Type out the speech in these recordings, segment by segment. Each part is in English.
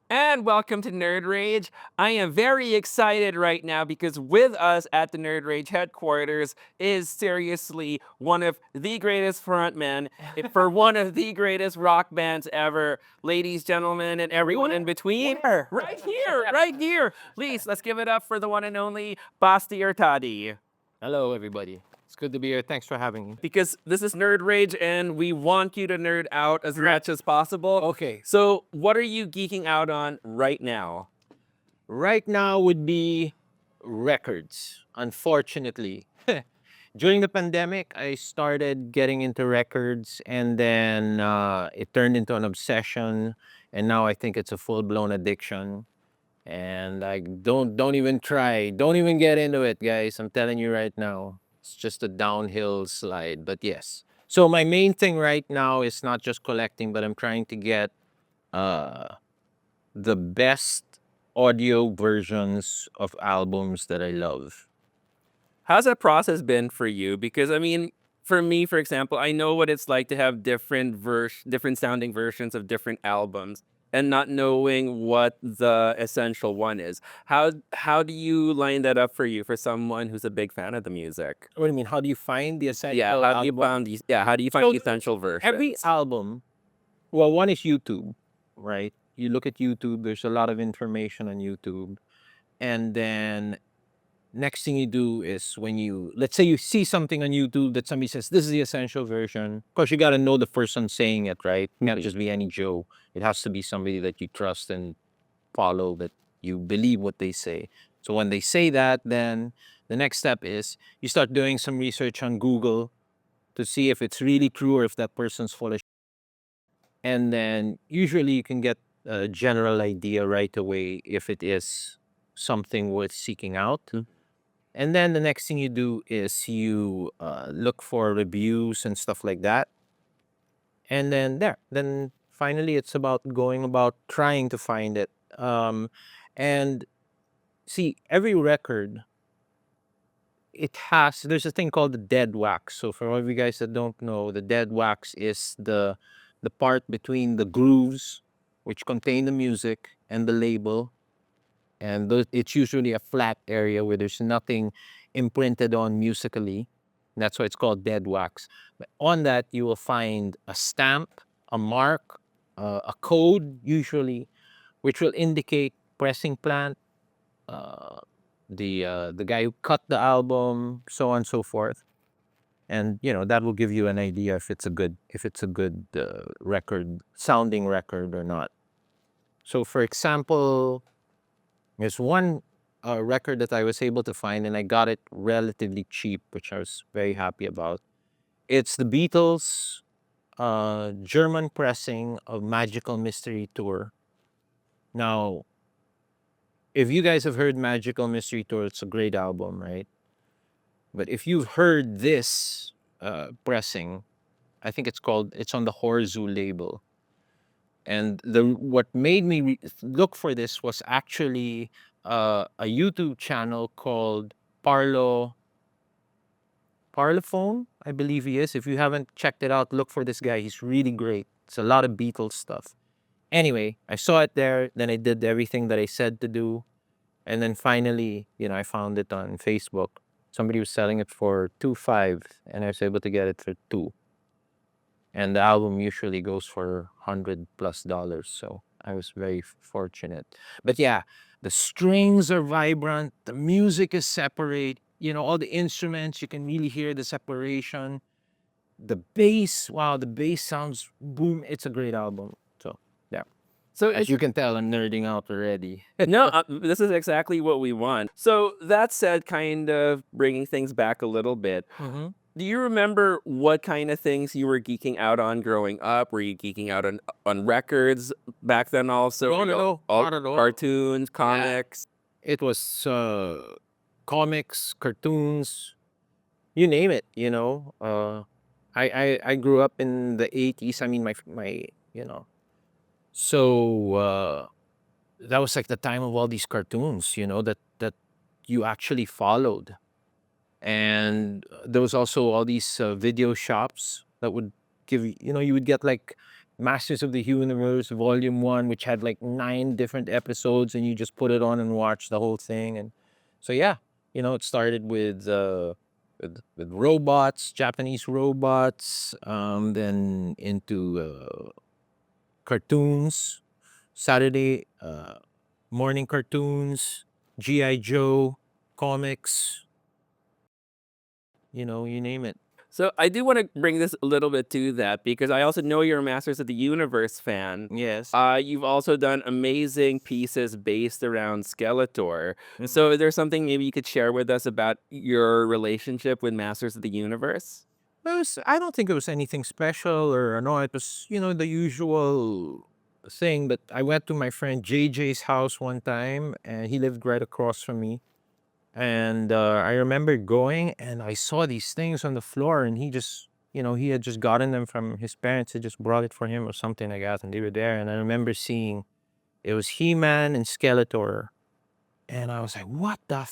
And welcome to Nerd Rage. I am very excited right now because with us at the Nerd Rage headquarters is seriously one of the greatest frontmen for one of the greatest rock bands ever. Ladies, gentlemen, and everyone in between. Where? Right here, right here. Please, let's give it up for the one and only Basti Artadi. Hello, everybody. It's good to be here. Thanks for having me. Because this is Nerd Rage and we want you to nerd out as much as possible. Okay. So, what are you geeking out on right now? Right now would be records, unfortunately. During the pandemic, I started getting into records and then it turned into an obsession. And now I think it's a full blown addiction. And I don't even try. Don't even get into it, guys. I'm telling you right now. It's just a downhill slide. But yes. So my main thing right now is not just collecting, but I'm trying to get uh the best audio versions of albums that I love. How's that process been for you? Because I mean, for me, for example, I know what it's like to have different sounding versions of different albums and not knowing what the essential one is. How do you line that up for you for someone who's a big fan of the music? What do you mean? How do you find the essential How do you album? find these? Yeah, how do you find So the essential version? every album, well, one is YouTube, right? You look at YouTube, there's a lot of information on YouTube. And then next thing you do is when you, let's say you see something on YouTube that somebody says, this is the essential version. Of course, you got to know the person saying it, right? It can't just be any Joe. It has to be somebody that you trust and follow, that you believe what they say. So when they say that, then the next step is you start doing some research on Google to see if it's really true or if that person's full of. And then usually you can get a general idea right away if it is something worth seeking out. And then the next thing you do is you look for reviews and stuff like that. And then then finally it's about going about trying to find it. And see, every record, there's a thing called the dead wax. So for all of you guys that don't know, the dead wax is the part between the grooves, which contain the music, and the label. And it's usually a flat area where there's nothing imprinted on musically. That's why it's called dead wax. But on that, you will find a stamp, a mark, a code usually, which will indicate pressing plant, the guy who cut the album, so on and so forth. And that will give you an idea if it's a good record, sounding record or not. So, for example, there's one record that I was able to find, and I got it relatively cheap, which I was very happy about. It's the Beatles' German pressing of Magical Mystery Tour. Now, if you guys have heard Magical Mystery Tour, it's a great album, right? But if you've heard this pressing, I think it's on the Horzu label. And what made me look for this was actually a YouTube channel called Parlo Parlophone, I believe he is. If you haven't checked it out, look for this guy. He's really great. It's a lot of Beatles stuff. Anyway, I saw it there, then I did everything that I said to do, and then finally, I found it on Facebook. Somebody was selling it for 2.5, and I was able to get it for 2. And the album usually goes for $100+. So I was very fortunate. But yeah, the strings are vibrant, the music is separate, all the instruments, you can really hear the separation. The bass, wow, the bass sounds boom. It's a great album. So yeah. So As you can tell, I'm nerding out already. no, this is exactly what we want. So that said, kind of bringing things back a little bit. Mhm. Do you remember what kind of things you were geeking out on growing up? Were you geeking out on records back then also? No, no, no, All not at all. cartoons, Yeah. comics? It was comics, cartoons, you name it. I grew up in the 80s. I mean, my so that was like the time of all these cartoons, that you actually followed. And there was also all these video shops that would give you, you would get like Masters of the Universe Volume 1, which had like 9 different episodes, and you just put it on and watch the whole thing. And so, yeah, it started with robots, Japanese robots, then into cartoons, Saturday morning cartoons, G.I. Joe, comics, you name it. So I do want to bring this a little bit to that because I also know you're a Masters of the Universe fan. Yes. You've also done amazing pieces based around Skeletor. So is there something maybe you could share with us about your relationship with Masters of the Universe? I don't think it was anything special or no, it was, the usual thing. But I went to my friend JJ's house one time and he lived right across from me. And I remember going and I saw these things on the floor and he just, he had just gotten them from his parents, had just brought it for him or something like that. And they were there. And I remember seeing it was He-Man and Skeletor. And I was like, what the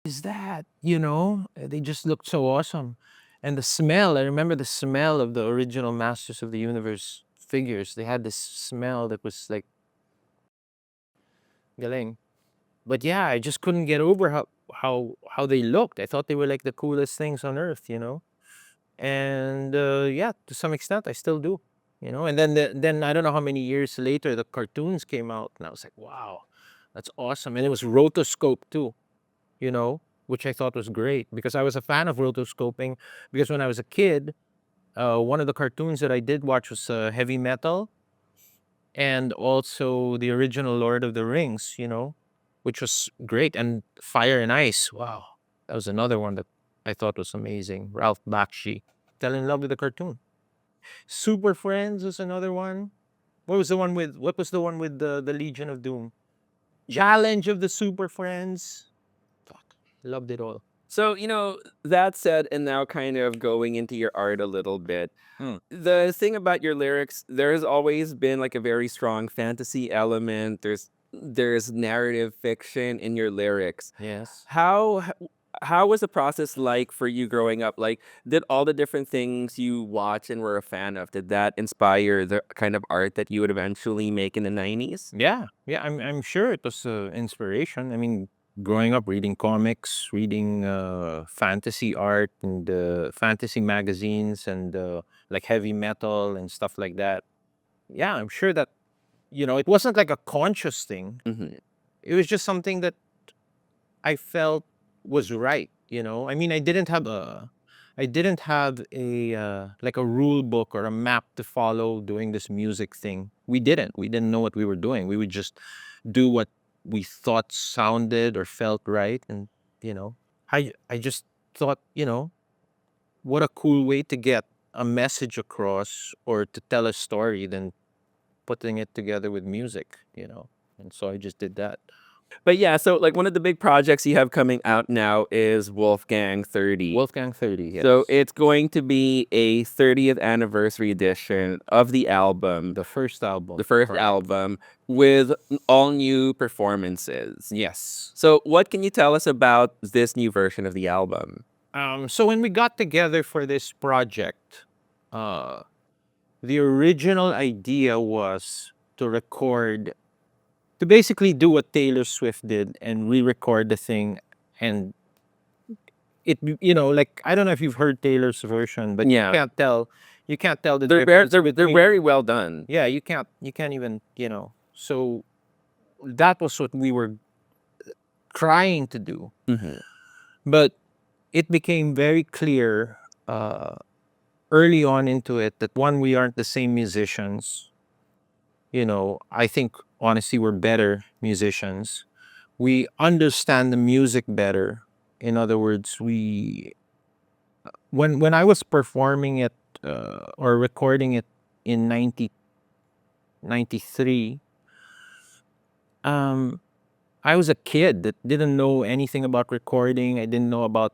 is that? They just looked so awesome. And the smell, I remember the smell of the original Masters of the Universe figures. They had this smell that was like galing. But yeah, I just couldn't get over how they looked. I thought they were like the coolest things on earth. And yeah, to some extent, I still do. And then I don't know how many years later the cartoons came out, and I was like, wow, that's awesome. And it was rotoscope too, which I thought was great because I was a fan of rotoscoping. Because when I was a kid, one of the cartoons that I did watch was Heavy Metal and also the original Lord of the Rings, which was great. And Fire and Ice, wow, that was another one that I thought was amazing. Ralph Bakshi, fell in love with the cartoon. Super Friends was another one. What was the one with the Legion of Doom? Challenge of the Super Friends. Fuck, loved it all. So, that said, and now kind of going into your art a little bit, Hmm. the thing about your lyrics, there has always been like a very strong fantasy element. There's narrative fiction in your lyrics. Yes. How was the process like for you growing up? Like, did all the different things you watch and were a fan of, did that inspire the kind of art that you would eventually make in the 90s? Yeah, yeah. I'm sure it was inspiration. I mean, growing up reading comics, reading fantasy art and fantasy magazines and like heavy metal and stuff like that. Yeah, I'm sure that it wasn't like a conscious thing. Mhm. It was just something that I felt was right. I mean, I didn't have a like a rule book or a map to follow doing this music thing. We didn't know what we were doing. We would just do what we thought sounded or felt right. And you know I just thought, what a cool way to get a message across or to tell a story than putting it together with music. And so I just did that. But yeah, so like one of the big projects you have coming out now is Wolfgang 30. Wolfgang 30, So yes. it's going to be a 30th anniversary edition of the album, The first the album, first correct. album, with all new performances. Yes. So what can you tell us about this new version of the album? So when we got together for this project, uh, the original idea was to basically do what Taylor Swift did and re-record the thing. And like, I don't know if you've heard Taylor's version, but Yeah, you can't tell the difference they're between, very well done. yeah, you can't even, so that was what we were trying to do. Mhm. But it became very clear uh, early on into it that one, we aren't the same musicians. I think honestly we're better musicians. We understand the music better. In other words, we when I was performing it or recording it in 1993, I was a kid that didn't know anything about recording. I didn't know about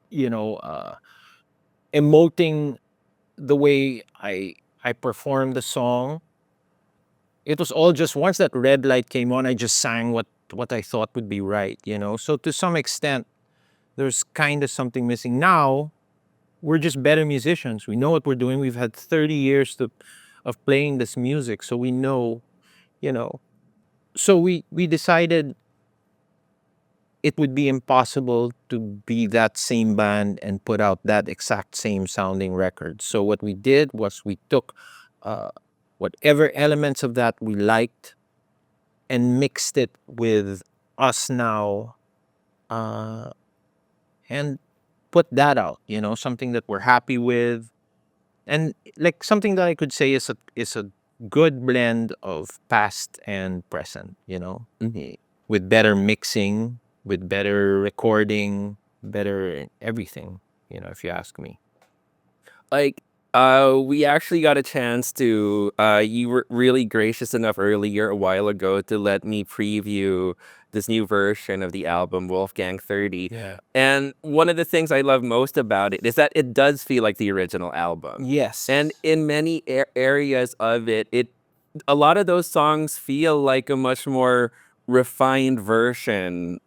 you know uh, emoting the way I performed the song. It was all just once that red light came on, I just sang what I thought would be right. So to some extent, there's kind of something missing. Now we're just better musicians. We know what we're doing. We've had 30 years of playing this music, so we know, you know. So we decided it would be impossible to be that same band and put out that exact same sounding record. So what we did was we took uh, whatever elements of that we liked and mixed it with us now, uh, and put that out. Something that we're happy with, and like something that I could say is a good blend of past and present. With better mixing, with better recording, better everything, if you ask me. Like, we actually got a chance to, you were really gracious enough earlier a while ago to let me preview this new version of the album, Wolfgang 30. Yeah. And one of the things I love most about it is that it does feel like the original album. Yes. And in many areas of it, a lot of those songs feel like a much more refined version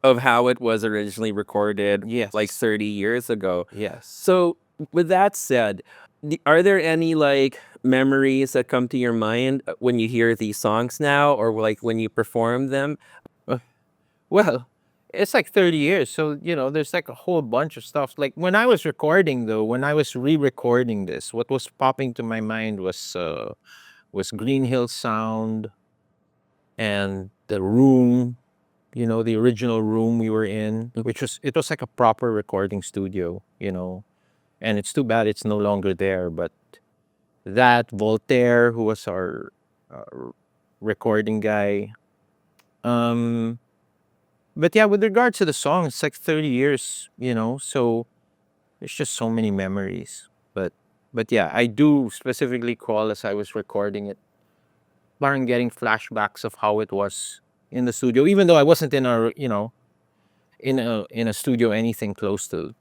of how it was originally recorded like Yes. 30 years ago. Yes. So, with that said, are there any like memories that come to your mind when you hear these songs now or like when you perform them? Uh, Well, it's like 30 years. So, there's like a whole bunch of stuff. Like when I was recording though, when I was re-recording this, what was popping to my mind was Green Hill Sound and the room, the original room we were in, which it was like a proper recording studio. And it's too bad it's no longer there, but that Voltaire, who was our recording guy. But yeah, with regards to the song, it's like 30 years, so there's just so many memories. But yeah, I do specifically call as I was recording it, parang getting flashbacks of how it was in the studio, even though I wasn't in a studio anything close to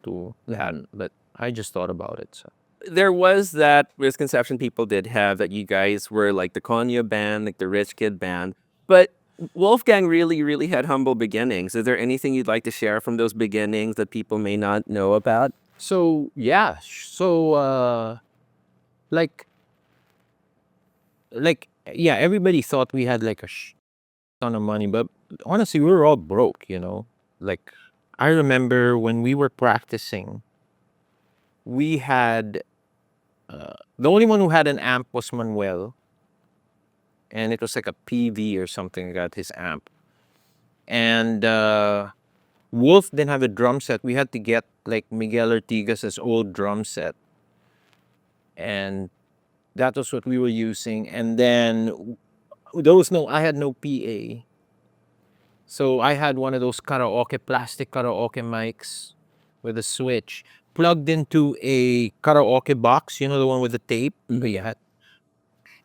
that, but I just thought about it. So There was that misconception people did have that you guys were like the Konya band, like the rich kid band. But Wolfgang really, really had humble beginnings. Is there anything you'd like to share from those beginnings that people may not know about? so yeah, like yeah, everybody thought we had like a ton of money, but honestly, we were all broke. Like I remember when we were practicing, we had the only one who had an amp was Manuel, and it was like a PV or something like that, his amp. And Wolf didn't have a drum set. We had to get like Miguel Ortigas's old drum set, and that was what we were using. And then I had no PA. So I had one of those plastic karaoke mics with a switch plugged into a karaoke box, the one with the tape. Yeah.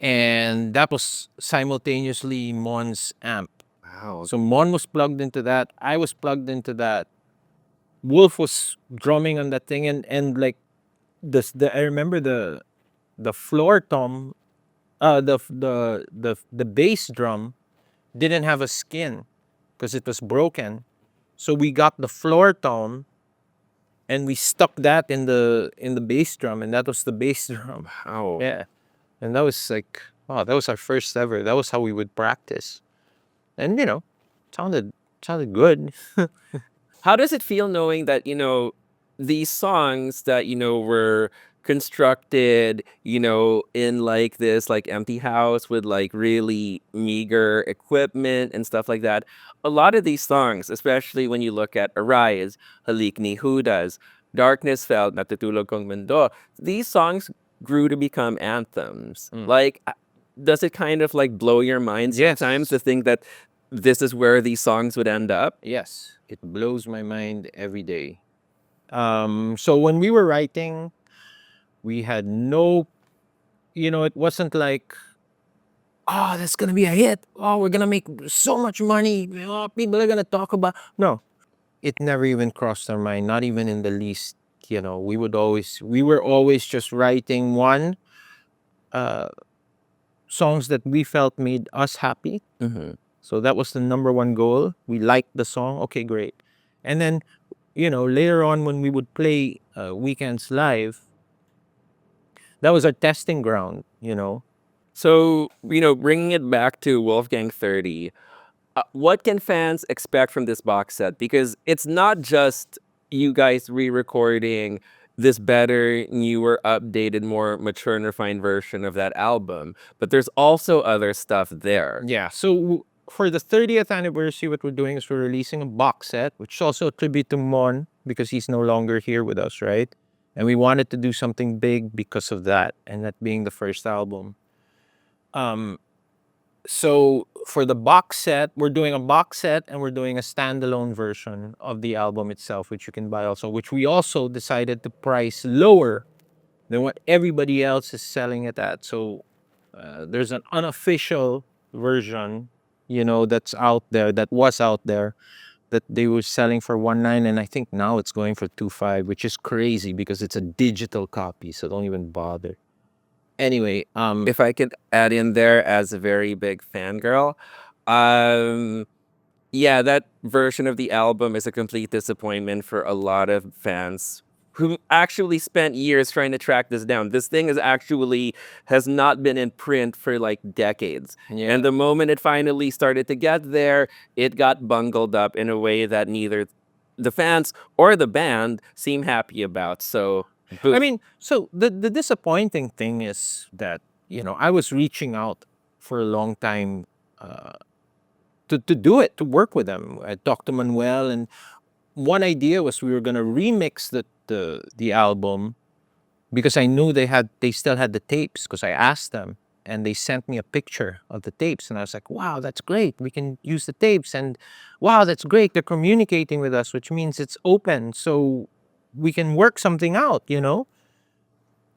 And that was simultaneously Mon's amp. Wow. So Mon was plugged into that. I was plugged into that. Wolf was drumming on that thing, and like I remember the floor tom, the bass drum didn't have a skin because it was broken. So we got the floor tom and we stuck that in the bass drum, and that was the bass drum. Wow. Yeah. And that was like, wow, that was our first ever. That was how we would practice. And sounded sounded good. How does it feel knowing that, these songs that, were constructed, in like this like empty house with like really meager equipment and stuff like that. A lot of these songs, especially when you look at Arise, Halik ni Judas, Darkness Fell, Natutulog Kong Mundo, these songs grew to become anthems. Like, does it kind of like blow your mind sometimes to think that this is where these songs would end up? Yes, it blows my mind every day. So when we were writing, we had no, it wasn't like, oh, that's gonna be a hit. Oh, we're gonna make so much money. Oh, people are gonna talk about. No, it never even crossed our mind, not even in the least. We were always just writing uh, songs that we felt made us happy. So that was the number one goal. We liked the song. Okay, great. And then, later on when we would play weekends live, that was our testing ground. So, bringing it back to Wolfgang 30, what can fans expect from this box set? Because it's not just you guys re-recording this better, newer, updated, more mature and refined version of that album, but there's also other stuff there. Yeah. So for the 30th anniversary, what we're doing is we're releasing a box set, which is also a tribute to Mon because he's no longer here with us, right? And we wanted to do something big because of that, and that being the first album. Um, so for the box set, we're doing a box set and we're doing a standalone version of the album itself, which you can buy also, which we also decided to price lower than what everybody else is selling it at. So there's an unofficial version, that's out there, that was out there, that they were selling for 1.9, and I think now it's going for 2.5, which is crazy because it's a digital copy. So don't even bother. Anyway, If I could add in there as a very big fangirl, um, yeah, that version of the album is a complete disappointment for a lot of fans who actually spent years trying to track this down. This thing has not been in print for like decades. yeah. And the moment it finally started to get there, it got bungled up in a way that neither the fans or the band seem happy about. So, I mean, so the disappointing thing is that, I was reaching out for a long time uh, to do it, to work with them. I talked to Manuel, and one idea was we were gonna remix the album because I knew they still had the tapes because I asked them and they sent me a picture of the tapes, and I was like, wow, that's great. We can use the tapes, and wow, that's great. They're communicating with us, which means it's open, so we can work something out.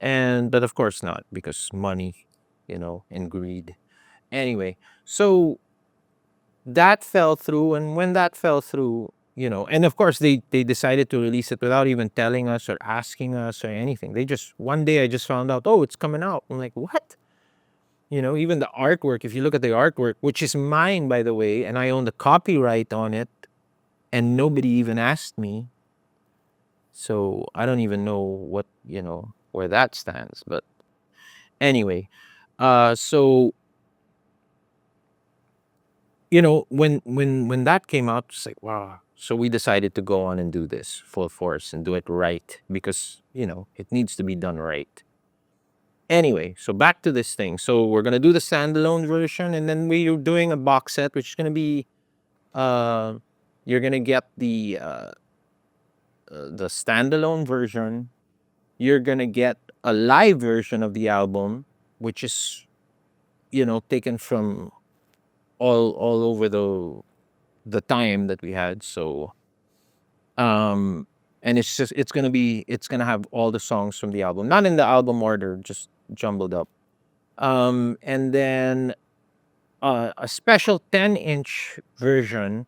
And but of course not, because money, and greed. Anyway, so that fell through, and when that fell through, and of course they decided to release it without even telling us or asking us or anything. They just one day I just found out, oh, it's coming out. I'm like, what? Even the artwork, if you look at the artwork, which is mine, by the way, and I own the copyright on it, and nobody even asked me. So I don't even know where that stands. But anyway, so when that came out, it's like, wow. So we decided to go on and do this full force and do it right because it needs to be done right. Anyway, so back to this thing. So we're gonna do the standalone version, and then we're doing a box set, which is gonna be uh, you're gonna get the standalone version. You're gonna get a live version of the album, which is taken from all over the time that we had. So um and it's gonna have all the songs from the album, not in the album order, just jumbled up. And then a special 10-inch version,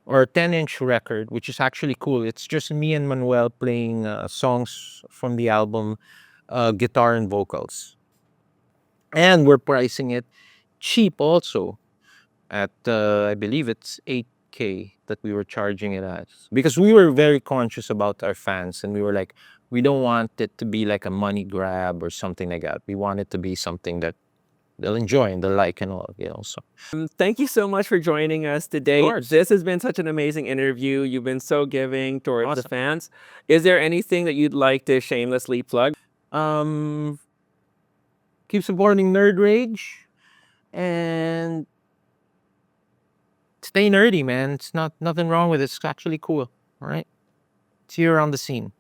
or 10-inch record, which is actually cool. It's just me and Manuel playing songs from the album, guitar and vocals, and we're pricing it cheap also at I believe it's 8K that we were charging it at, because we were very conscious about our fans, and we were like, we don't want it to be like a money grab or something like that. We want it to be something that they'll enjoy and they'll like and all. So thank you so much for joining us today. course. This has been such an amazing interview. You've been so giving towards the Awesome. fans. Is there anything that you'd like to shamelessly plug? um keep supporting Nerd Rage, and stay nerdy, man. It's not nothing wrong with it. It's actually cool. All right. See you around the scene.